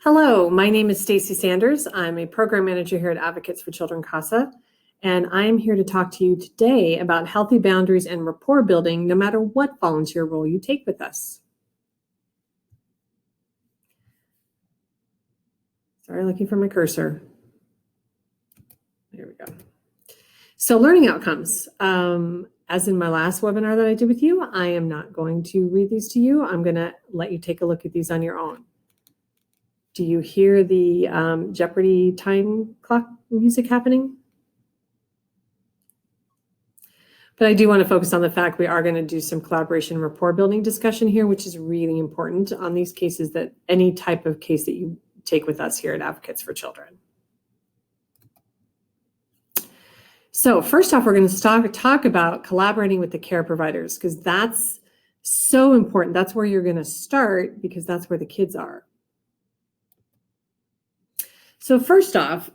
Hello, my name is Stacy Sanders. I'm a program manager here at Advocates for Children CASA, and I'm here to talk to you today about healthy boundaries and rapport building, no matter what volunteer role you take with us. Sorry, looking for my cursor. There we go. So learning outcomes. As in my last webinar that I did with you, I am not going to read these to you. I'm going to let you take a look at these on your own. Do you hear the Jeopardy time clock music happening? But I do want to focus on the fact we are going to do some collaboration and rapport building discussion here, which is really important on these cases, that any type of case that you take with us here at Advocates for Children. So first off, we're going to talk about collaborating with the care providers, because that's so important. That's where you're going to start, because that's where the kids are. So first off,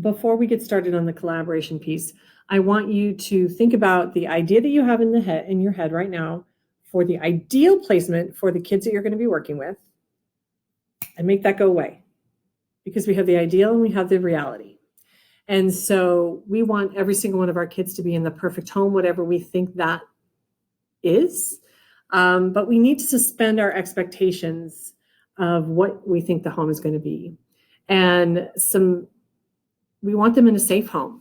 before we get started on the collaboration piece, I want you to think about the idea that you have in your head right now for the ideal placement for the kids that you're going to be working with, and make that go away, because we have the ideal and we have the reality. And so we want every single one of our kids to be in the perfect home, whatever we think that is. But we need to suspend our expectations of what we think the home is going to be. And we want them in a safe home.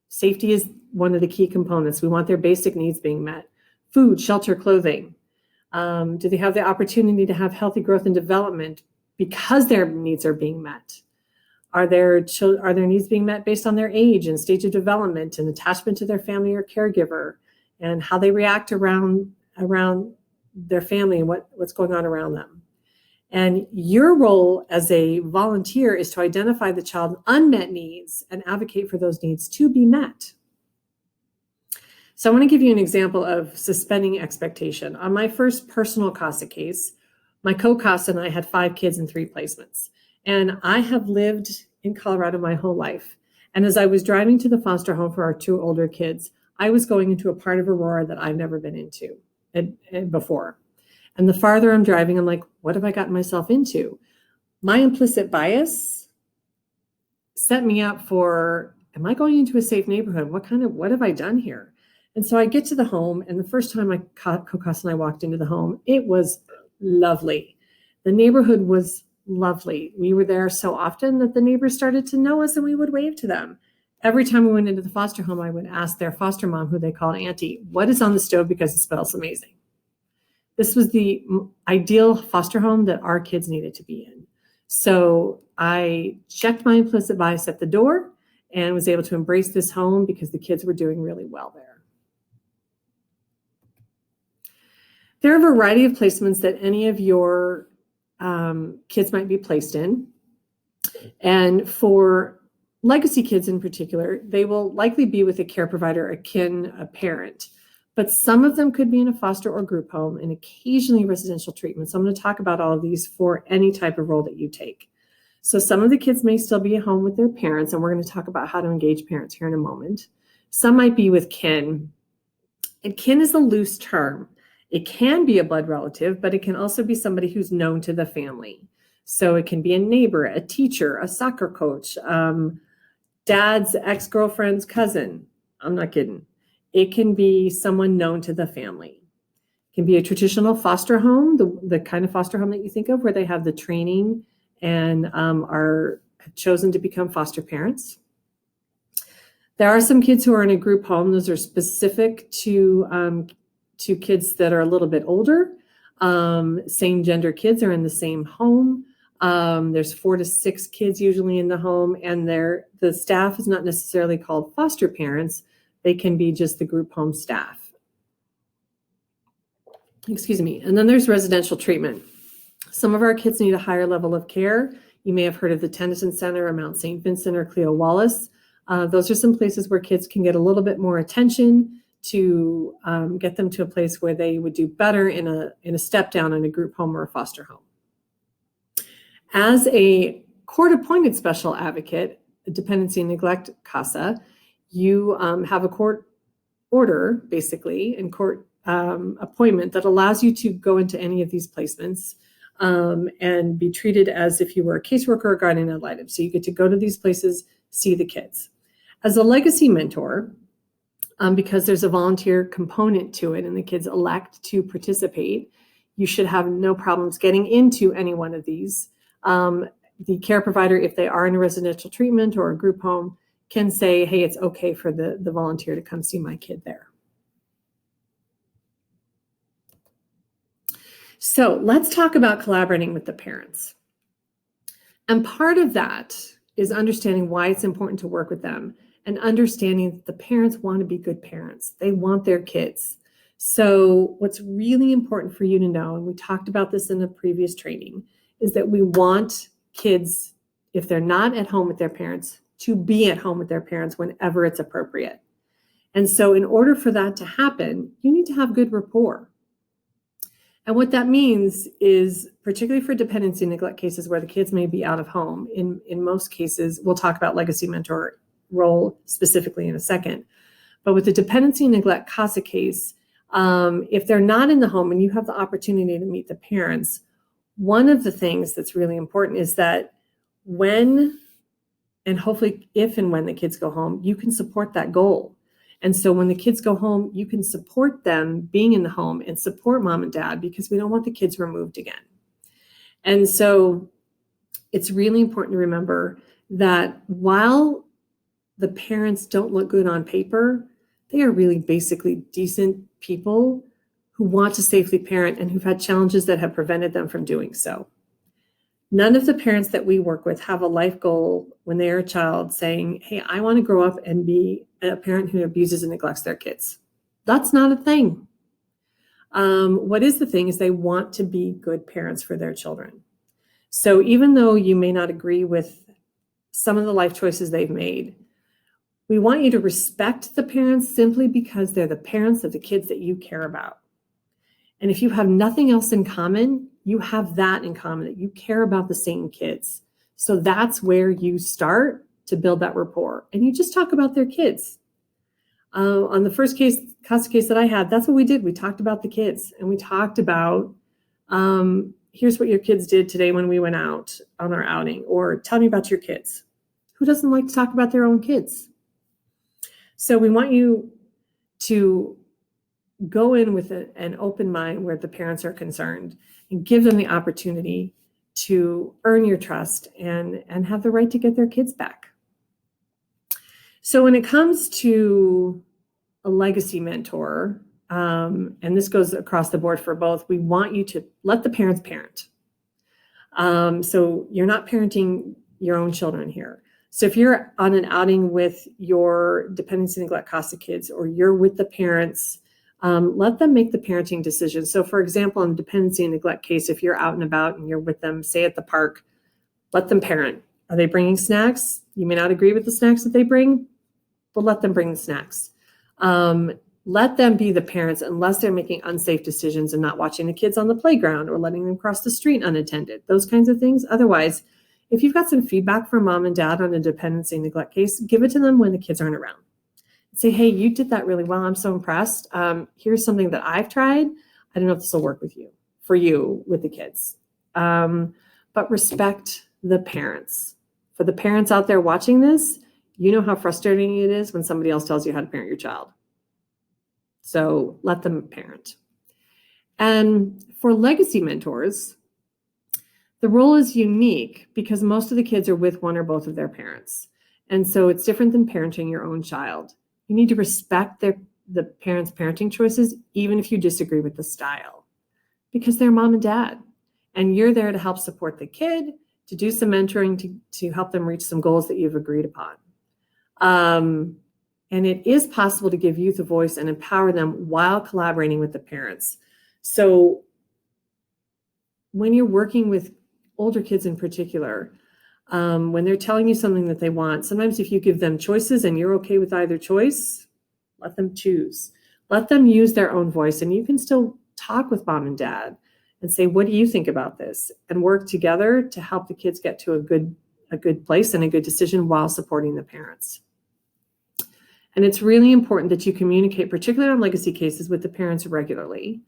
Safety is one of the key components. We want their basic needs being met. Food, shelter, clothing. Do they have the opportunity to have healthy growth and development because their needs are being met? Are their needs being met based on their age and stage of development and attachment to their family or caregiver, and how they react around their family and what's going on around them? And your role as a volunteer is to identify the child's unmet needs and advocate for those needs to be met. So I want to give you an example of suspending expectation. On my first personal CASA case, my co-CASA and I had 5 kids in 3 placements. And I have lived in Colorado my whole life. And as I was driving to the foster home for our 2 older kids, I was going into a part of Aurora that I've never been into before. And the farther I'm driving, I'm like, what have I gotten myself into? My implicit bias set me up for, am I going into a safe neighborhood? What have I done here? And so I get to the home, and the first time my co-CASA and I walked into the home, it was lovely. The neighborhood was lovely. We were there so often that the neighbors started to know us, and we would wave to them. Every time we went into the foster home, I would ask their foster mom, who they called Auntie, what is on the stove, because it smells amazing. This was the ideal foster home that our kids needed to be in. So I checked my implicit bias at the door and was able to embrace this home because the kids were doing really well there. There are a variety of placements that any of your kids might be placed in. And for legacy kids in particular, they will likely be with a care provider, a parent. But some of them could be in a foster or group home, and occasionally residential treatment. So I'm going to talk about all of these for any type of role that you take. So some of the kids may still be at home with their parents, and we're going to talk about how to engage parents here in a moment. Some might be with kin. And kin is a loose term. It can be a blood relative, but it can also be somebody who's known to the family. So it can be a neighbor, a teacher, a soccer coach, dad's ex-girlfriend's cousin. I'm not kidding. It can be someone known to the family. It can be a traditional foster home, the kind of foster home that you think of, where they have the training and are chosen to become foster parents. There are some kids who are in a group home. Those are specific to kids that are a little bit older. Same gender kids are in the same home. There's 4 to 6 kids usually in the home, and the staff is not necessarily called foster parents. They can be just the group home staff. Excuse me. And then there's residential treatment. Some of our kids need a higher level of care. You may have heard of the Tennyson Center or Mount St. Vincent or Cleo Wallace. Those are some places where kids can get a little bit more attention to get them to a place where they would do better in a step down in a group home or a foster home. As a court-appointed special advocate, a dependency and neglect CASA, you have a court order, basically, and court appointment that allows you to go into any of these placements. and be treated as if you were a caseworker or guardian ad litem. So you get to go to these places, see the kids. As a legacy mentor, because there's a volunteer component to it and the kids elect to participate, you should have no problems getting into any one of these. The care provider, if they are in a residential treatment or a group home, can say, hey, it's okay for the volunteer to come see my kid there. So let's talk about collaborating with the parents. And part of that is understanding why it's important to work with them and understanding that the parents want to be good parents. They want their kids. So what's really important for you to know, and we talked about this in a previous training, is that we want kids, if they're not at home with their parents, to be at home with their parents whenever it's appropriate. And so in order for that to happen, you need to have good rapport. And what that means is, particularly for dependency and neglect cases where the kids may be out of home, in most cases, we'll talk about legacy mentor role specifically in a second. But with the dependency and neglect CASA case, if they're not in the home and you have the opportunity to meet the parents, one of the things that's really important is that when, and hopefully if and when the kids go home, you can support that goal. And so when the kids go home, you can support them being in the home and support mom and dad, because we don't want the kids removed again. And so it's really important to remember that while the parents don't look good on paper, they are really basically decent people who want to safely parent and who've had challenges that have prevented them from doing so. None of the parents that we work with have a life goal when they are a child saying, hey, I want to grow up and be a parent who abuses and neglects their kids. That's not a thing. What is the thing is they want to be good parents for their children. So even though you may not agree with some of the life choices they've made, we want you to respect the parents simply because they're the parents of the kids that you care about. And if you have nothing else in common, you have that in common, that you care about the same kids. So that's where you start to build that rapport. And you just talk about their kids. On the first CASA case that I had, that's what we did. We talked about the kids, and we talked about, here's what your kids did today when we went out on our outing, or tell me about your kids. Who doesn't like to talk about their own kids? So we want you to go in with an open mind where the parents are concerned and give them the opportunity to earn your trust and have the right to get their kids back. So when it comes to a legacy mentor, and this goes across the board for both, we want you to let the parents parent. So you're not parenting your own children here. So if you're on an outing with your dependency neglect CASA kids, or you're with the parents, let them make the parenting decision. So for example, in the dependency and neglect case, if you're out and about and you're with them, say at the park, let them parent. Are they bringing snacks? You may not agree with the snacks that they bring, but let them bring the snacks. Let them be the parents unless they're making unsafe decisions and not watching the kids on the playground or letting them cross the street unattended, those kinds of things. Otherwise, if you've got some feedback from mom and dad on a dependency and neglect case, give it to them when the kids aren't around. Say, hey, you did that really well. I'm so impressed. Here's something that I've tried. I don't know if this will work for you with the kids. But respect the parents. For the parents out there watching this, you know how frustrating it is when somebody else tells you how to parent your child. So let them parent. And for legacy mentors, the role is unique because most of the kids are with one or both of their parents. And so it's different than parenting your own child. You need to respect the parents' parenting choices, even if you disagree with the style, because they're mom and dad. And you're there to help support the kid, to do some mentoring, to help them reach some goals that you've agreed upon. And it is possible to give youth a voice and empower them while collaborating with the parents. So when you're working with older kids in particular, when they're telling you something that they want, sometimes if you give them choices and you're okay with either choice, let them choose. Let them use their own voice, and you can still talk with mom and dad and say, what do you think about this? And work together to help the kids get to a good place and a good decision while supporting the parents. And it's really important that you communicate, particularly on legacy cases, with the parents regularly,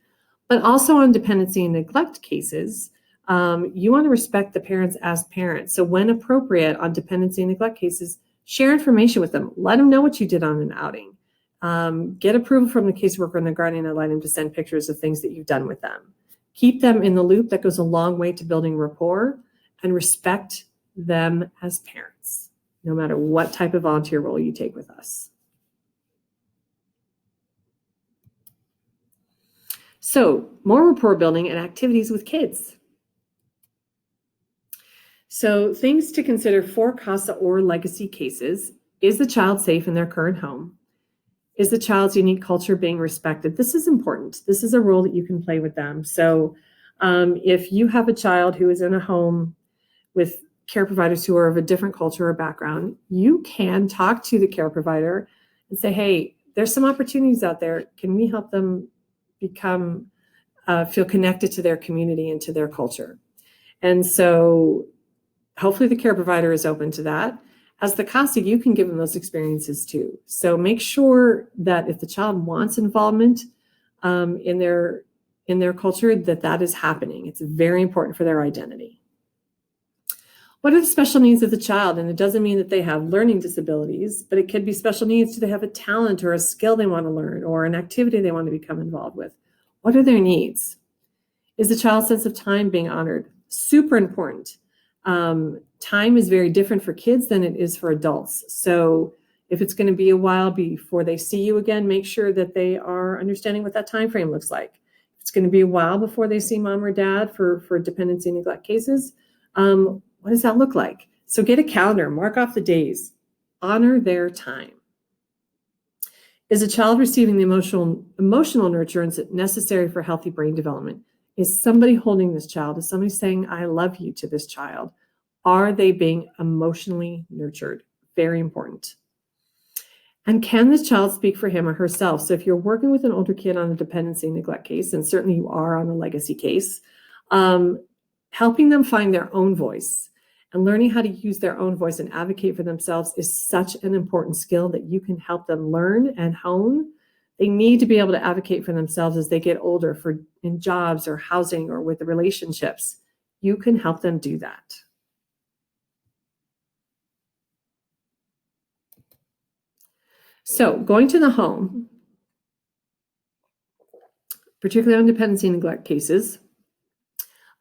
but also on dependency and neglect cases. You want to respect the parents as parents. So when appropriate on dependency and neglect cases, share information with them. Let them know what you did on an outing. Get approval from the caseworker and the guardian ad litem to send pictures of things that you've done with them. Keep them in the loop. That goes a long way to building rapport, and respect them as parents, no matter what type of volunteer role you take with us. So more rapport building and activities with kids. So things to consider for CASA or legacy cases: is the child safe in their current home? Is the child's unique culture being respected? This is important. This is a role that you can play with them. So if you have a child who is in a home with care providers who are of a different culture or background, you can talk to the care provider and say, hey, there's some opportunities out there. Can we help them feel connected to their community and to their culture? And so hopefully the care provider is open to that. As the CASA, you can give them those experiences too. So make sure that if the child wants involvement in their culture, that is happening. It's very important for their identity. What are the special needs of the child? And it doesn't mean that they have learning disabilities, but it could be special needs. Do they have a talent or a skill they want to learn, or an activity they want to become involved with? What are their needs? Is the child's sense of time being honored? Super important. Time is very different for kids than it is for adults. So if it's going to be a while before they see you again, make sure that they are understanding what that time frame looks like. If it's going to be a while before they see mom or dad for dependency and neglect cases, what does that look like? So get a calendar, mark off the days, honor their time. Is a child receiving the emotional nurturance necessary for healthy brain development? Is somebody holding this child? Is somebody saying, I love you to this child? Are they being emotionally nurtured? Very important. And can this child speak for him or herself? So if you're working with an older kid on a dependency and neglect case, and certainly you are on a legacy case, helping them find their own voice and learning how to use their own voice and advocate for themselves is such an important skill that you can help them learn and hone. They need to be able to advocate for themselves as they get older, in jobs or housing or with the relationships. You can help them do that. So going to the home, particularly on dependency and neglect cases,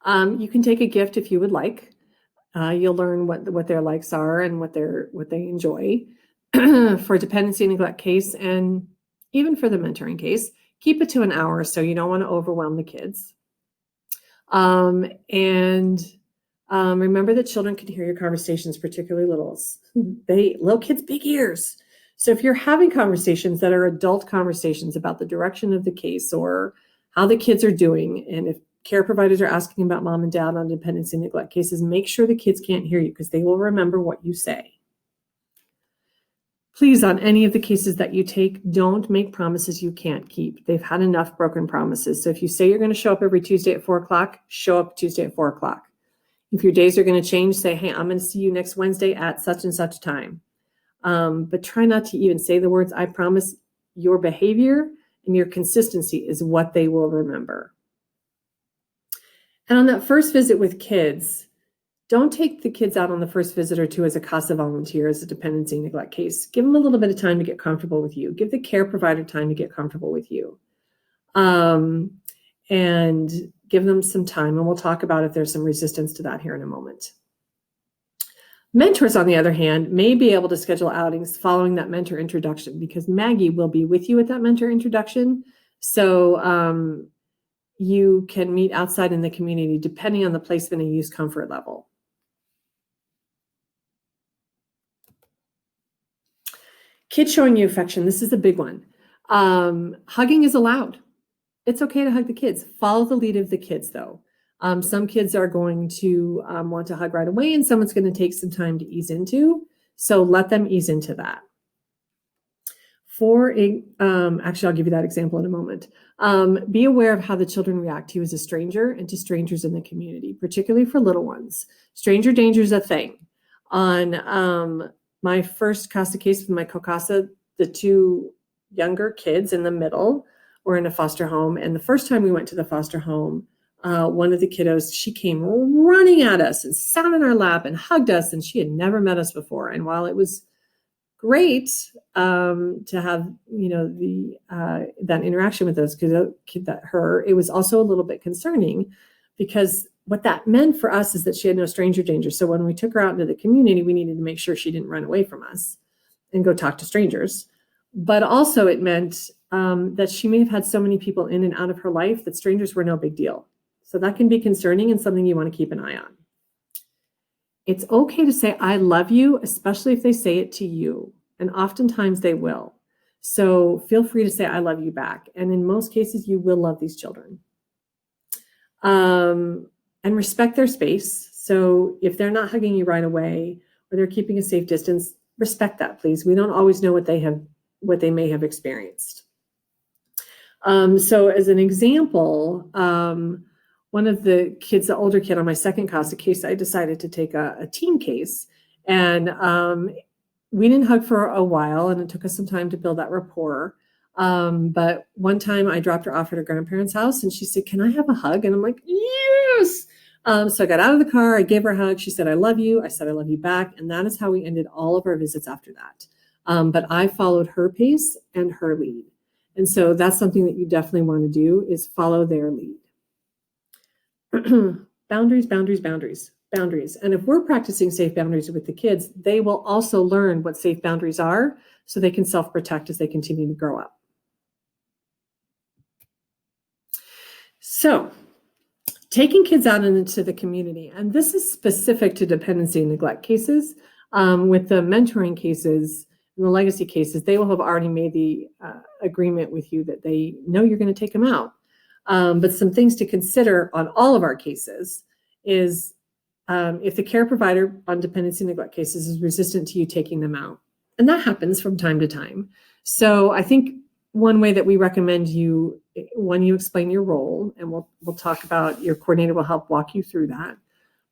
you can take a gift if you would like. You'll learn what their likes are and what they enjoy. For dependency and neglect case, and even for the mentoring case, keep it to an hour so you don't want to overwhelm the kids. Remember that children can hear your conversations, particularly littles. Little kids, big ears. So if you're having conversations that are adult conversations about the direction of the case or how the kids are doing, and if care providers are asking about mom and dad on dependency and neglect cases, make sure the kids can't hear you, because they will remember what you say. Please, on any of the cases that you take, don't make promises you can't keep. They've had enough broken promises. So if you say you're going to show up every Tuesday at 4 o'clock, show up Tuesday at 4 o'clock. If your days are going to change, say, hey, I'm going to see you next Wednesday at such and such time. But try not to even say the words, I promise. Your behavior and your consistency is what they will remember. And on that first visit with kids, don't take the kids out on the first visit or two as a CASA volunteer, as a dependency and neglect case. Give them a little bit of time to get comfortable with you. Give the care provider time to get comfortable with you. And give them some time. And we'll talk about if there's some resistance to that here in a moment. Mentors, on the other hand, may be able to schedule outings following that mentor introduction, because Maggie will be with you at that mentor introduction. So you can meet outside in the community depending on the placement and use comfort level. Kids showing you affection. This is a big one. Hugging is allowed. It's okay to hug the kids. Follow the lead of the kids, though. Some kids are going to want to hug right away, and someone's going to take some time to ease into. So let them ease into that. Actually, I'll give you that example in a moment. Be aware of how the children react to you as a stranger and to strangers in the community, particularly for little ones. Stranger danger is a thing. On my first CASA case with my co-CASA, the two younger kids in the middle were in a foster home. And the first time we went to the foster home, one of the kiddos, she came running at us and sat in our lap and hugged us, and she had never met us before. And while it was great to have, that interaction with those kids, it was also a little bit concerning, because what that meant for us is that she had no stranger danger. So when we took her out into the community, we needed to make sure she didn't run away from us and go talk to strangers. But also it meant that she may have had so many people in and out of her life that strangers were no big deal. So that can be concerning and something you want to keep an eye on. It's okay to say, I love you, especially if they say it to you. And oftentimes they will. So feel free to say, I love you back. And in most cases, you will love these children. And respect their space. So if they're not hugging you right away, or they're keeping a safe distance, respect that, please. We don't always know what they may have experienced. So as an example, one of the kids, the older kid on my second case, I decided to take a teen case, and we didn't hug for a while, and it took us some time to build that rapport. But one time I dropped her off at her grandparents' house, and she said, can I have a hug? And I'm like, yes. So I got out of the car, I gave her a hug. She said, I love you. I said, I love you back. And that is how we ended all of our visits after that. But I followed her pace and her lead. And so that's something that you definitely want to do, is follow their lead. Boundaries, boundaries, boundaries, boundaries. And if we're practicing safe boundaries with the kids, they will also learn what safe boundaries are, so they can self-protect as they continue to grow up. So taking kids out into the community, and this is specific to dependency and neglect cases. With the mentoring cases and the legacy cases, they will have already made the agreement with you that they know you're going to take them out. But some things to consider on all of our cases is if the care provider on dependency and neglect cases is resistant to you taking them out. And that happens from time to time. So I think one way that we recommend you, when you explain your role, and we'll talk about, your coordinator will help walk you through that,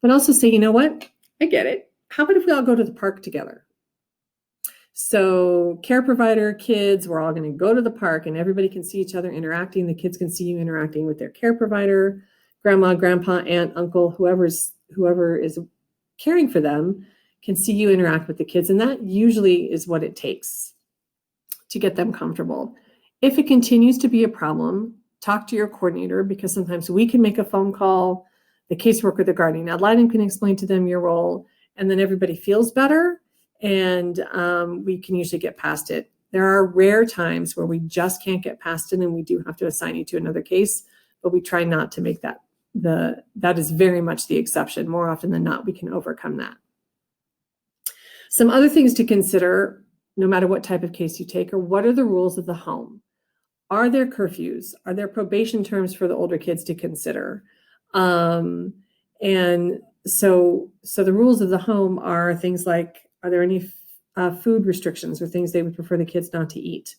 but also say, you know what, I get it. How about if we all go to the park together? So care provider, kids, we're all going to go to the park, and everybody can see each other interacting. The kids can see you interacting with their care provider, grandma, grandpa, aunt, uncle, whoever is caring for them can see you interact with the kids. And that usually is what it takes to get them comfortable. If it continues to be a problem, talk to your coordinator, because sometimes we can make a phone call, the caseworker, the guardian ad litem can explain to them your role, and then everybody feels better. And we can usually get past it. There are rare times where we just can't get past it, and we do have to assign you to another case, but we try not to make that that is very much the exception. More often than not, we can overcome that. Some other things to consider, no matter what type of case you take, are what are the rules of the home? Are there curfews? Are there probation terms for the older kids to consider? And so the rules of the home are things like, are there any food restrictions or things they would prefer the kids not to eat?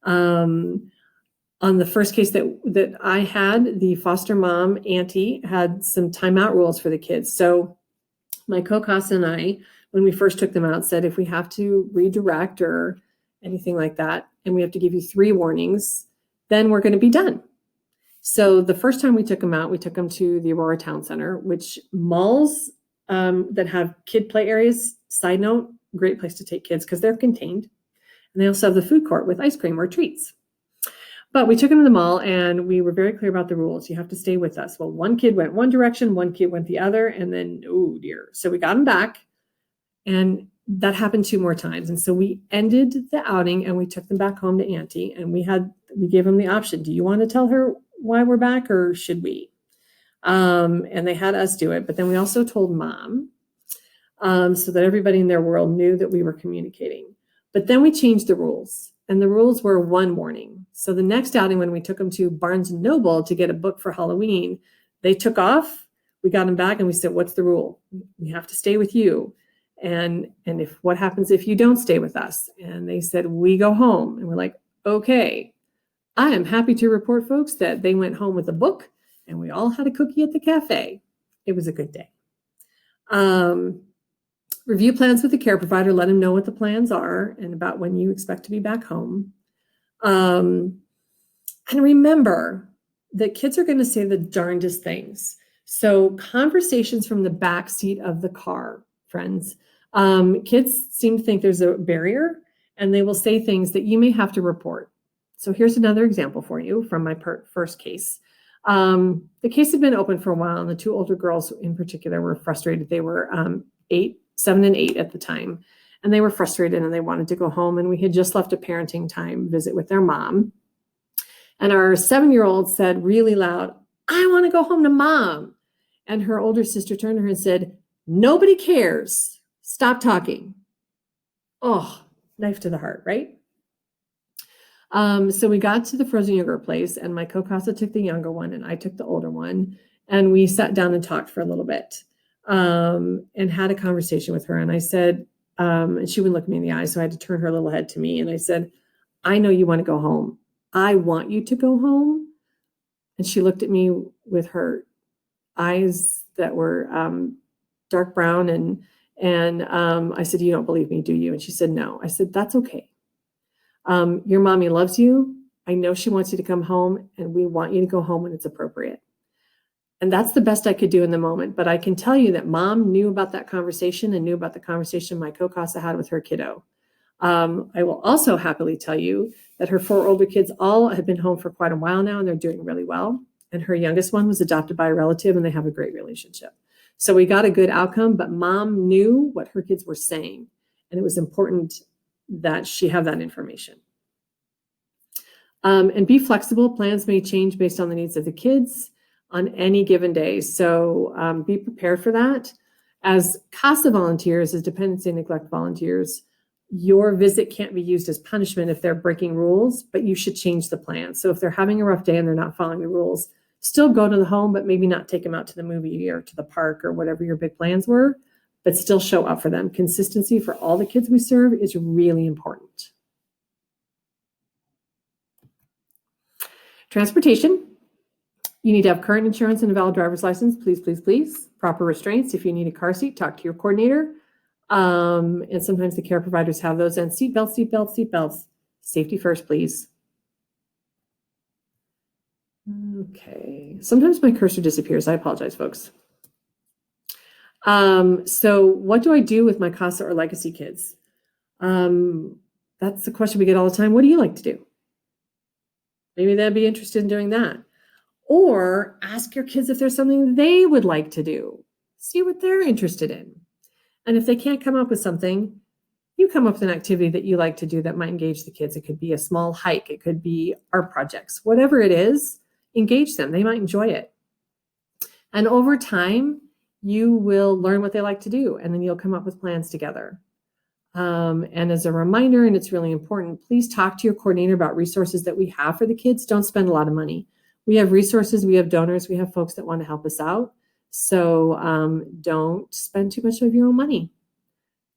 On the first case that I had, the foster mom, Auntie, had some timeout rules for the kids. So my co-CASA and I, when we first took them out, said if we have to redirect or anything like that, and we have to give you 3 warnings, then we're going to be done. So the first time we took them out, we took them to the Aurora Town Center, which malls that have kid play areas, side note, great place to take kids because they're contained. And they also have the food court with ice cream or treats. But we took them to the mall, and we were very clear about the rules. You have to stay with us. Well, one kid went one direction, one kid went the other, and then, oh dear. So we got them back, and that happened 2 more times. And so we ended the outing, and we took them back home to Auntie, and we gave them the option. Do you want to tell her why we're back, or should we? And they had us do it. But then we also told Mom, so that everybody in their world knew that we were communicating. But then we changed the rules, and the rules were 1 warning. So the next outing, when we took them to Barnes & Noble to get a book for Halloween, they took off, we got them back, and we said, what's the rule? We have to stay with you. And what happens if you don't stay with us? And they said, we go home. And we're like, okay. I am happy to report, folks, that they went home with a book, and we all had a cookie at the cafe. It was a good day. Review plans with the care provider. Let them know what the plans are and about when you expect to be back home. And remember, that kids are going to say the darndest things. So conversations from the back seat of the car, friends. Kids seem to think there's a barrier, and they will say things that you may have to report. So here's another example for you from my first case. The case had been open for a while, and the two older girls in particular were frustrated. They were 7 and 8 at the time, and they were frustrated and they wanted to go home. And we had just left a parenting time visit with their mom. And our 7-year-old said really loud, "I want to go home to mom." And her older sister turned to her and said, "Nobody cares. Stop talking." Oh, knife to the heart, right? So we got to the frozen yogurt place, and my co-casa took the younger one and I took the older one. And we sat down and talked for a little bit and had a conversation with her. And I said, and she wouldn't look me in the eye, so I had to turn her little head to me. And I said, "I know you want to go home. I want you to go home." And she looked at me with her eyes that were dark brown. And I said, "You don't believe me, do you?" And she said, "No." I said, "That's okay. Your mommy loves you. I know she wants you to come home, and we want you to go home when it's appropriate." And that's the best I could do in the moment. But I can tell you that mom knew about that conversation and knew about the conversation my co-casa had with her kiddo. I will also happily tell you that her 4 older kids all have been home for quite a while now, and they're doing really well. And her youngest one was adopted by a relative, and they have a great relationship. So we got a good outcome, but mom knew what her kids were saying, and it was important that she have that information. And be flexible. Plans may change based on the needs of the kids on any given day. So be prepared for that. As CASA volunteers, as dependency and neglect volunteers, your visit can't be used as punishment if they're breaking rules, but you should change the plan. So if they're having a rough day and they're not following the rules, still go to the home, but maybe not take them out to the movie or to the park or whatever your big plans were, but still show up for them. Consistency for all the kids we serve is really important. Transportation. You need to have current insurance and a valid driver's license. Please, please, please. Proper restraints. If you need a car seat, talk to your coordinator. And sometimes the care providers have those. And seatbelts, seatbelts, seatbelts. Safety first, please. Okay. Sometimes my cursor disappears. I apologize, folks. So what do I do with my CASA or legacy kids? That's the question we get all the time. What do you like to do? Maybe they'd be interested in doing that. Or ask your kids if there's something they would like to do. See what they're interested in. And if they can't come up with something, you come up with an activity that you like to do that might engage the kids. It could be a small hike. It could be art projects. Whatever it is, engage them. They might enjoy it. And over time, you will learn what they like to do, and then you'll come up with plans together. And as a reminder, and it's really important, please talk to your coordinator about resources that we have for the kids. Don't spend a lot of money. We have resources, we have donors, we have folks that want to help us out. So don't spend too much of your own money.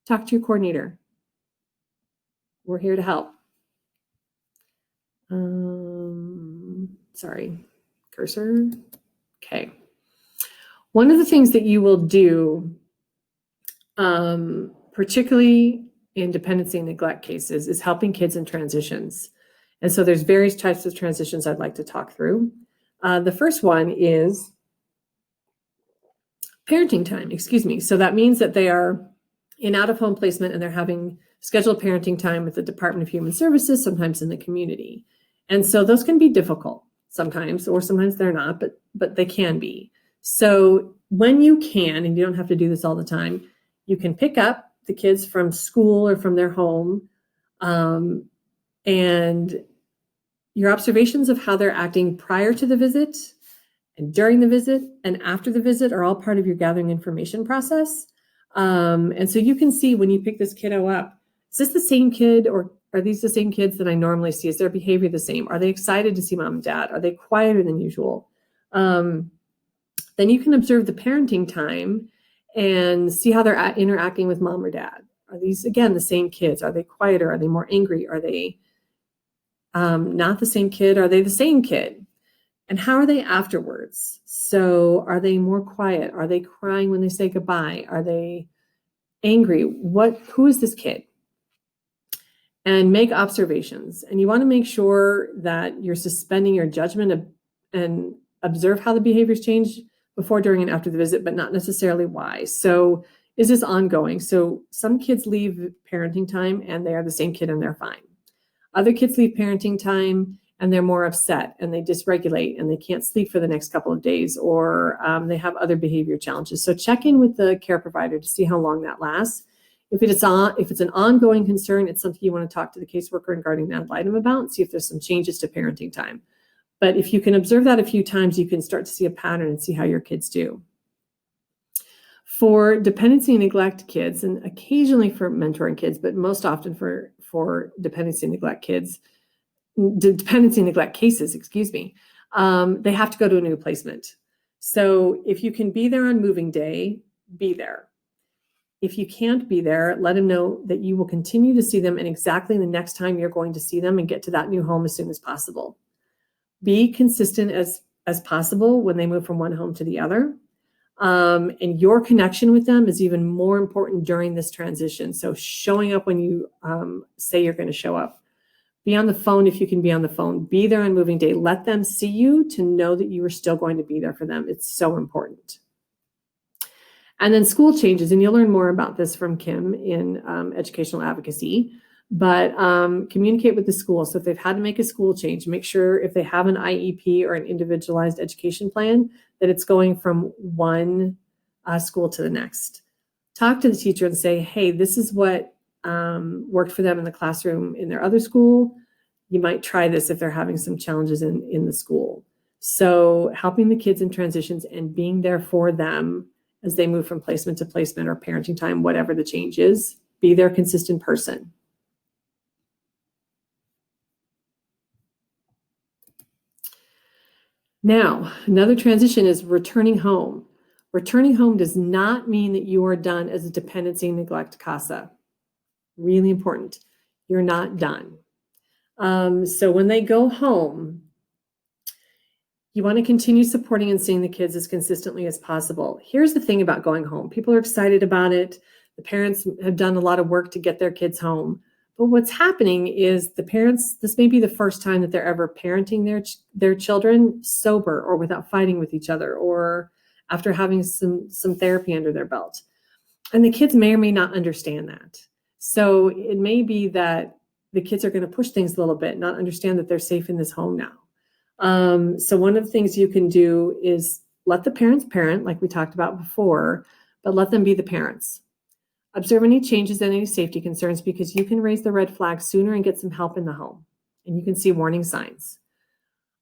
Talk to your coordinator. We're here to help. Sorry, cursor. Okay. One of the things that you will do, particularly in dependency and neglect cases, is helping kids in transitions. And so there's various types of transitions I'd like to talk through. The first one is parenting time, So that means that they are in out-of-home placement and they're having scheduled parenting time with the Department of Human Services, sometimes in the community. And so those can be difficult sometimes, or sometimes they're not, but they can be. So when you can, and you don't have to do this all the time, you can pick up the kids from school or from their home, and your observations of how they're acting prior to the visit and during the visit and after the visit are all part of your gathering information process. And so you can see when you pick this kiddo up, is this the same kid, or are these the same kids that I normally see? Is their behavior the same? Are they excited to see mom and dad? Are they quieter than usual? Then you can observe the parenting time and see how they're interacting with mom or dad. Are these, again, the same kids? Are they quieter? Are they more angry? Are they not the same kid? Are they the same kid? And how are they afterwards? So are they more quiet? Are they crying when they say goodbye? Are they angry? Who is this kid? And make observations. And you want to make sure that you're suspending your judgment and observe how the behaviors change before, during, and after the visit, but not necessarily why. So is this ongoing? So some kids leave parenting time and they are the same kid and they're fine. Other kids leave parenting time and they're more upset and they dysregulate and they can't sleep for the next couple of days, or they have other behavior challenges. So check in with the care provider to see how long that lasts. If it's an ongoing concern, it's something you want to talk to the caseworker and guardian ad litem about and see if there's some changes to parenting time. But if you can observe that a few times, you can start to see a pattern and see how your kids do. For dependency and neglect kids, and occasionally for mentoring kids, but most often for dependency and neglect kids, dependency and neglect cases, they have to go to a new placement. So if you can be there on moving day, be there. If you can't be there, let them know that you will continue to see them and exactly the next time you're going to see them and get to that new home as soon as possible. Be consistent as possible when they move from one home to the other. And your connection with them is even more important during this transition. So showing up when you say you're going to show up. Be on the phone if you can be on the phone. Be there on moving day. Let them see you to know that you are still going to be there for them. It's so important. And then school changes, and you'll learn more about this from Kim in educational advocacy, but communicate with the school. So if they've had to make a school change, make sure if they have an IEP or an individualized education plan, that it's going from one school to the next. Talk to the teacher and say, hey, this is what worked for them in the classroom in their other school. You might try this if they're having some challenges in the school. So helping the kids in transitions and being there for them as they move from placement to placement or parenting time, whatever the change is, be their consistent person. Now, another transition is returning home. Returning home does not mean that you are done as a dependency and neglect CASA. Really important. You're not done. So when they go home, you want to continue supporting and seeing the kids as consistently as possible. Here's the thing about going home. People are excited about it. The parents have done a lot of work to get their kids home. But what's happening is the parents, this may be the first time that they're ever parenting their children sober or without fighting with each other or after having some therapy under their belt. And the kids may or may not understand that. So it may be that the kids are going to push things a little bit, not understand that they're safe in this home now. So one of the things you can do is let the parents parent, like we talked about before, but let them be the parents. Observe any changes and any safety concerns because you can raise the red flag sooner and get some help in the home. And you can see warning signs.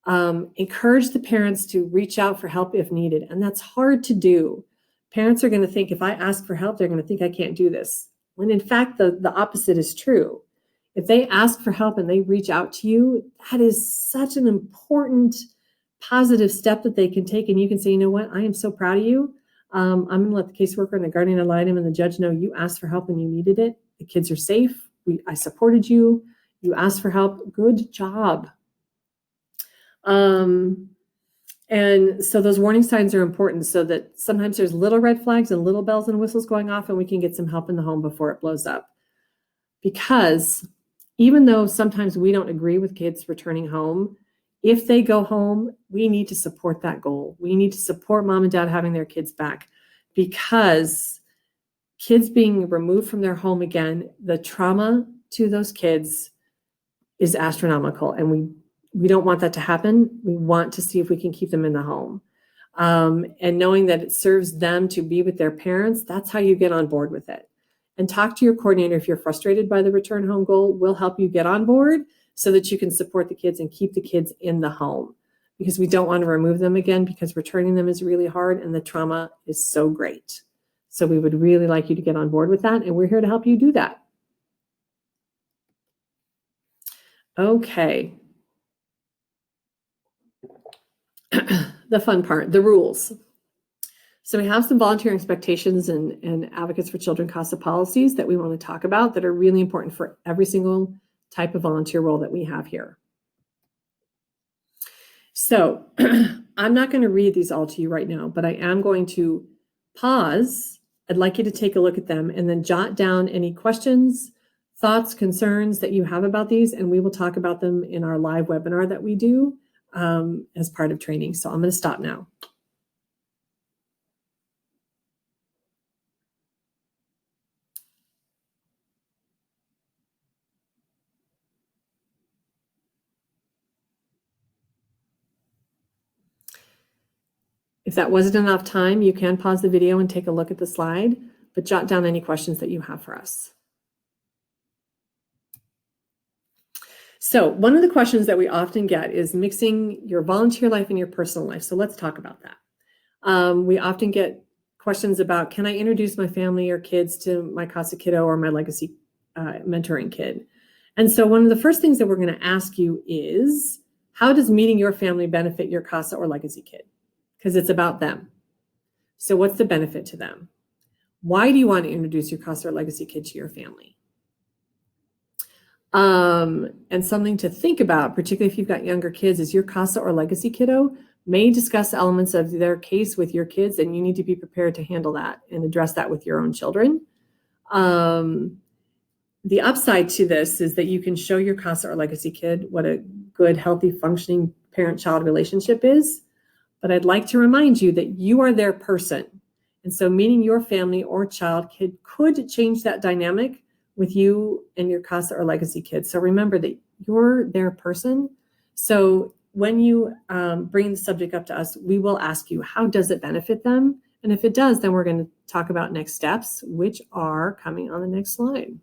Encourage the parents to reach out for help if needed. And that's hard to do. Parents are going to think if I ask for help, they're going to think I can't do this. When in fact, the opposite is true. If they ask for help and they reach out to you, that is such an important positive step that they can take. And you can say, you know what, I am so proud of you. I'm going to let the caseworker and the guardian ad litem and the judge know you asked for help and you needed it. The kids are safe. I supported you. You asked for help. Good job. And so those warning signs are important so that sometimes there's little red flags and little bells and whistles going off and we can get some help in the home before it blows up. Because even though sometimes we don't agree with kids returning home, if they go home, we need to support that goal. We need to support mom and dad having their kids back because kids being removed from their home again, the trauma to those kids is astronomical. And we don't want that to happen. We want to see if we can keep them in the home. And knowing that it serves them to be with their parents, that's how you get on board with it. And talk to your coordinator if you're frustrated by the return home goal. We'll help you get on board so that you can support the kids and keep the kids in the home because we don't want to remove them again because returning them is really hard and the trauma is so great. So we would really like you to get on board with that, and we're here to help you do that. Okay. The fun part, the rules. So we have some volunteer expectations and advocates for children CASA policies that we want to talk about that are really important for every single type of volunteer role that we have here. So I'm not going to read these all to you right now, but I am going to pause. I'd like you to take a look at them and then jot down any questions, thoughts, concerns that you have about these, and we will talk about them in our live webinar that we do as part of training. So I'm going to stop now. If that wasn't enough time, you can pause the video and take a look at the slide, but jot down any questions that you have for us. So one of the questions that we often get is mixing your volunteer life and your personal life. So let's talk about that. We often get questions about, can I introduce my family or kids to my CASA kiddo or my legacy mentoring kid? And so one of the first things that we're going to ask you is, how does meeting your family benefit your CASA or legacy kid? Because it's about them. So what's the benefit to them? Why do you want to introduce your CASA or legacy kid to your family? And something to think about, particularly if you've got younger kids, is your CASA or legacy kiddo may discuss elements of their case with your kids, and you need to be prepared to handle that and address that with your own children. The upside to this is that you can show your CASA or legacy kid what a good, healthy, functioning parent-child relationship is. But I'd like to remind you that you are their person. And so meeting your family or child kid could change that dynamic with you and your CASA or legacy kid. So remember that you're their person. So when you bring the subject up to us, we will ask you, how does it benefit them? And if it does, then we're going to talk about next steps, which are coming on the next slide.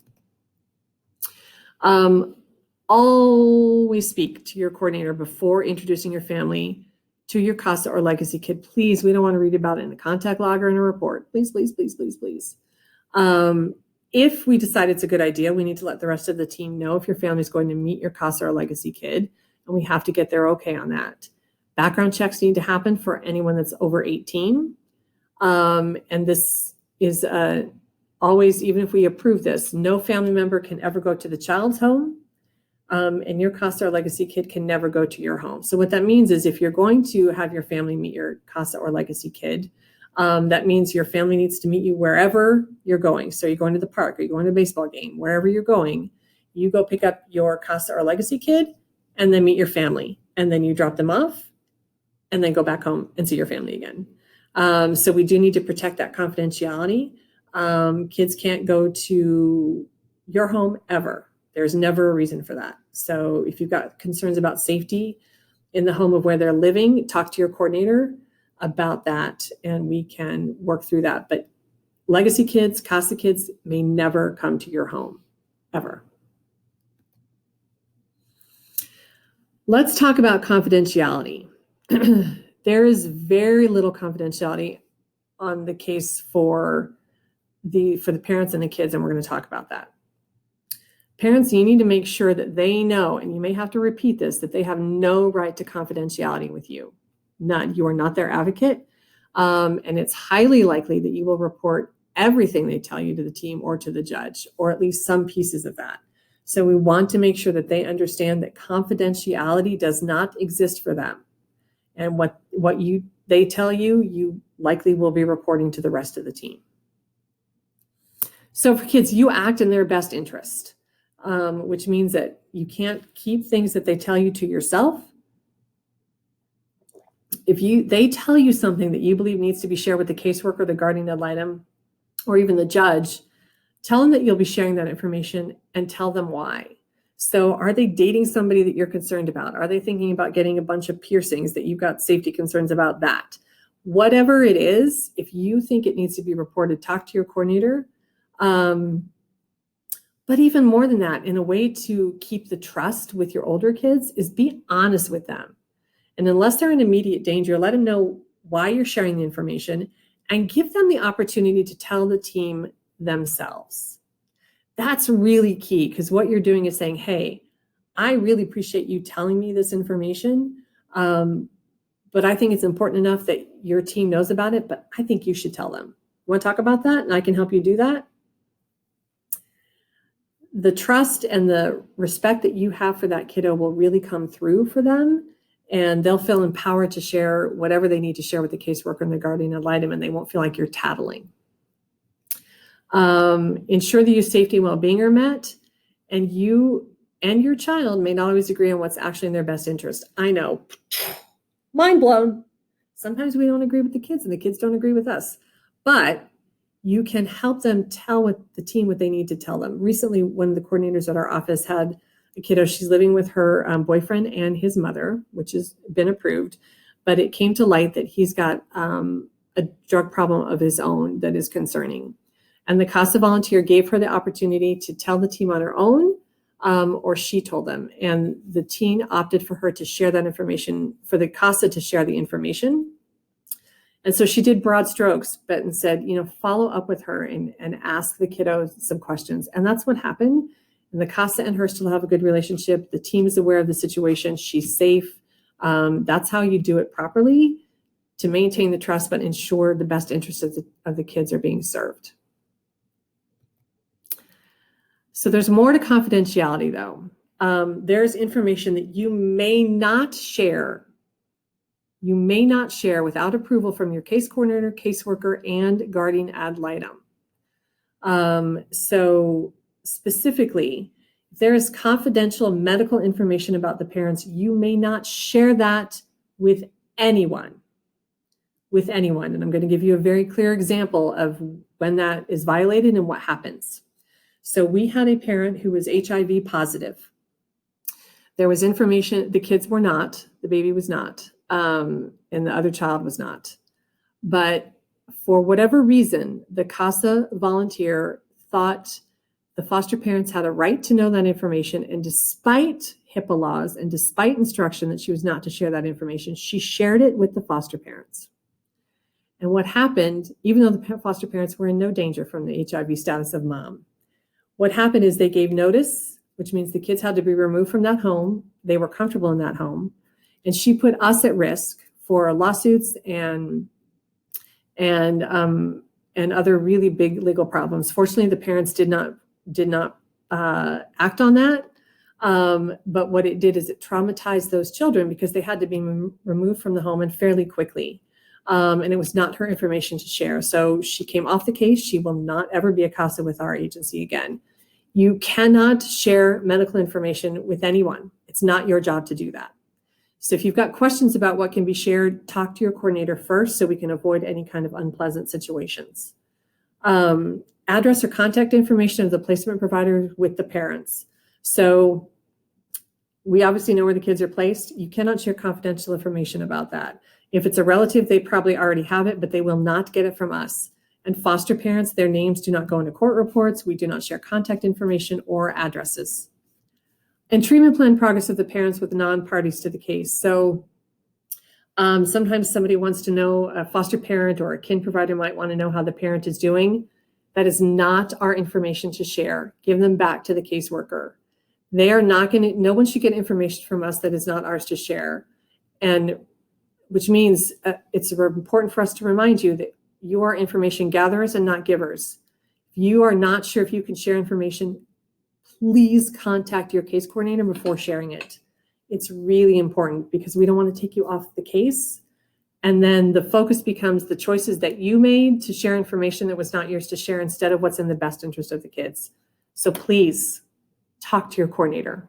Always speak to your coordinator before introducing your family to your CASA or legacy kid. Please, we don't want to read about it in a contact log or in a report. Please, please, please, please, please. If we decide it's a good idea, we need to let the rest of the team know if your family is going to meet your CASA or legacy kid, and we have to get their okay on that. Background checks need to happen for anyone that's over 18. And this is always, even if we approve this, no family member can ever go to the child's home. And your CASA or legacy kid can never go to your home. So what that means is if you're going to have your family meet your CASA or legacy kid, that means your family needs to meet you wherever you're going. So you're going to the park, or you're going to a baseball game, wherever you're going, you go pick up your CASA or legacy kid and then meet your family. And then you drop them off and then go back home and see your family again. So we do need to protect that confidentiality. Kids can't go to your home ever. There's never a reason for that. So if you've got concerns about safety in the home of where they're living, talk to your coordinator about that, and we can work through that. But legacy kids, CASA kids may never come to your home, ever. Let's talk about confidentiality. There is very little confidentiality on the case for the parents and the kids, and we're going to talk about that. Parents, you need to make sure that they know, and you may have to repeat this, that they have no right to confidentiality with you. None. You are not their advocate. And it's highly likely that you will report everything they tell you to the team or to the judge, or at least some pieces of that. So we want to make sure that they understand that confidentiality does not exist for them. And what they tell you, you likely will be reporting to the rest of the team. So for kids, you act in their best interest. Which means that you can't keep things that they tell you to yourself. If they tell you something that you believe needs to be shared with the caseworker, the guardian ad litem, or even the judge, tell them that you'll be sharing that information and tell them why. So are they dating somebody that you're concerned about? Are they thinking about getting a bunch of piercings that you've got safety concerns about that? Whatever it is, if you think it needs to be reported, talk to your coordinator. But even more than that, in a way to keep the trust with your older kids is be honest with them. And unless they're in immediate danger, let them know why you're sharing the information and give them the opportunity to tell the team themselves. That's really key, because what you're doing is saying, hey, I really appreciate you telling me this information, but I think it's important enough that your team knows about it, but I think you should tell them. You want to talk about that? And I can help you do that. The trust and the respect that you have for that kiddo will really come through for them, and they'll feel empowered to share whatever they need to share with the caseworker and the guardian ad litem, and they won't feel like you're tattling. Ensure that your safety and well-being are met, and you and your child may not always agree on what's actually in their best interest. I know. Mind blown. Sometimes we don't agree with the kids and the kids don't agree with us. But you can help them tell the team what they need to tell them. Recently, one of the coordinators at our office had a kiddo. She's living with her boyfriend and his mother, which has been approved. But it came to light that he's got a drug problem of his own that is concerning. And the CASA volunteer gave her the opportunity to tell the team on her own, or she told them. And the teen opted for her to share that information, for the CASA to share the information. And so she did broad strokes, but and said, follow up with her and ask the kiddo some questions. And that's what happened. And the CASA and her still have a good relationship. The team is aware of the situation. She's safe. That's how you do it properly to maintain the trust, but ensure the best interests of the kids are being served. So there's more to confidentiality, though. There's information that you may not share. You may not share without approval from your case coordinator, caseworker, and guardian ad litem. So specifically, if there is confidential medical information about the parents, you may not share that with anyone. And I'm going to give you a very clear example of when that is violated and what happens. So we had a parent who was HIV positive. There was information, the kids were not, the baby was not. And the other child was not. But for whatever reason, the CASA volunteer thought the foster parents had a right to know that information. And despite HIPAA laws and despite instruction that she was not to share that information, she shared it with the foster parents. And what happened, even though the foster parents were in no danger from the HIV status of mom, what happened is they gave notice, which means the kids had to be removed from that home. They were comfortable in that home. And she put us at risk for lawsuits and other really big legal problems. Fortunately, the parents did not act on that. But what it did is it traumatized those children because they had to be removed from the home and fairly quickly. And it was not her information to share. So she came off the case. She will not ever be a CASA with our agency again. You cannot share medical information with anyone. It's not your job to do that. So if you've got questions about what can be shared, talk to your coordinator first so we can avoid any kind of unpleasant situations. Address or contact information of the placement provider with the parents. So we obviously know where the kids are placed. You cannot share confidential information about that. If it's a relative, they probably already have it, but they will not get it from us. And foster parents, their names do not go into court reports. We do not share contact information or addresses. And treatment plan progress of the parents with non-parties to the case. So sometimes somebody wants to know, a foster parent or a kin provider might want to know how the parent is doing. That is not our information to share. Give them back to the caseworker. They are not going to, no one should get information from us that is not ours to share. And which means it's important for us to remind you that you are information gatherers and not givers. If you are not sure if you can share information, please contact your case coordinator before sharing it. It's really important because we don't want to take you off the case. And then the focus becomes the choices that you made to share information that was not yours to share instead of what's in the best interest of the kids. So please talk to your coordinator.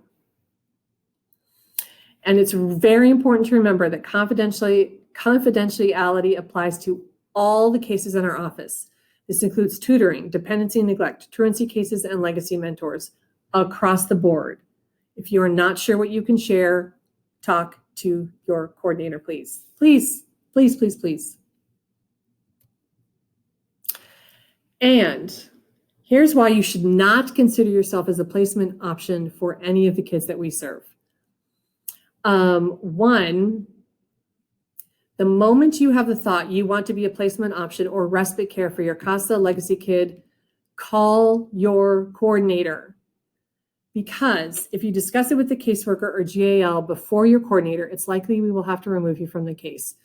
And it's very important to remember that confidentiality applies to all the cases in our office. This includes tutoring, dependency and neglect, truancy cases, and legacy mentors across the board. If you are not sure what you can share, talk to your coordinator, please. Please, please, please, please. And here's why you should not consider yourself as a placement option for any of the kids that we serve. One, the moment you have the thought you want to be a placement option or respite care for your CASA legacy kid, call your coordinator. Because if you discuss it with the caseworker or GAL before your coordinator, it's likely we will have to remove you from the case.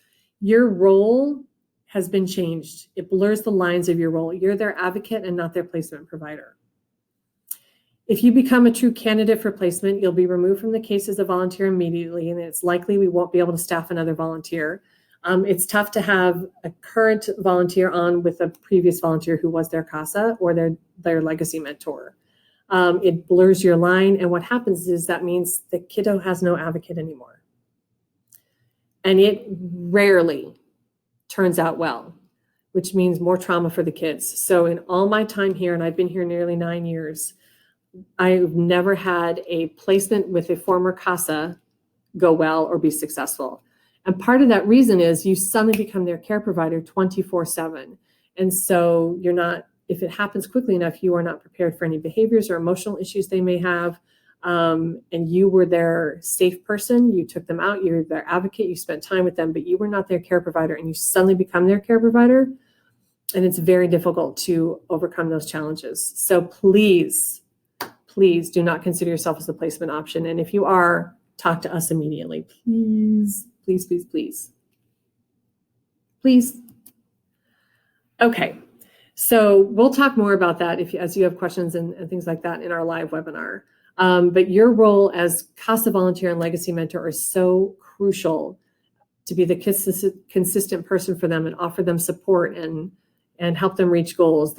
Your role has been changed. It blurs the lines of your role. You're their advocate and not their placement provider. If you become a true candidate for placement, you'll be removed from the case as a volunteer immediately, and it's likely we won't be able to staff another volunteer. It's tough to have a current volunteer on with a previous volunteer who was their CASA or their legacy mentor. It blurs your line. And what happens is that means the kiddo has no advocate anymore. And it rarely turns out well, which means more trauma for the kids. So in all my time here, and I've been here nearly 9 years, I've never had a placement with a former CASA go well or be successful. And part of that reason is you suddenly become their care provider 24/7. And so you're not, if it happens quickly enough, you are not prepared for any behaviors or emotional issues they may have. And you were their safe person. You took them out, you're their advocate, you spent time with them, but you were not their care provider, and you suddenly become their care provider. And it's very difficult to overcome those challenges. So please do not consider yourself as a placement option. And if you are, talk to us immediately. Please. Okay. So we'll talk more about that as you have questions and things like that in our live webinar. But your role as CASA volunteer and legacy mentor is so crucial to be the consistent person for them and offer them support and help them reach goals.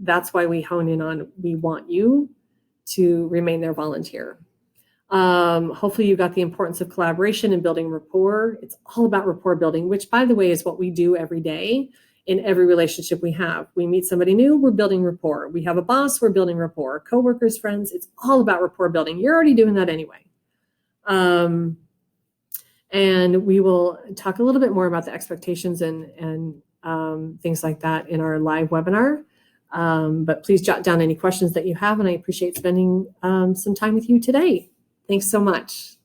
That's why we hone in on, we want you to remain their volunteer. Hopefully you got the importance of collaboration and building rapport. It's all about rapport building, which, by the way, is what we do every day in every relationship we have. We meet somebody new, we're building rapport. We have a boss, we're building rapport. Coworkers, friends, it's all about rapport building. You're already doing that anyway. And we will talk a little bit more about the expectations and things like that in our live webinar. But please jot down any questions that you have, and I appreciate spending some time with you today. Thanks so much.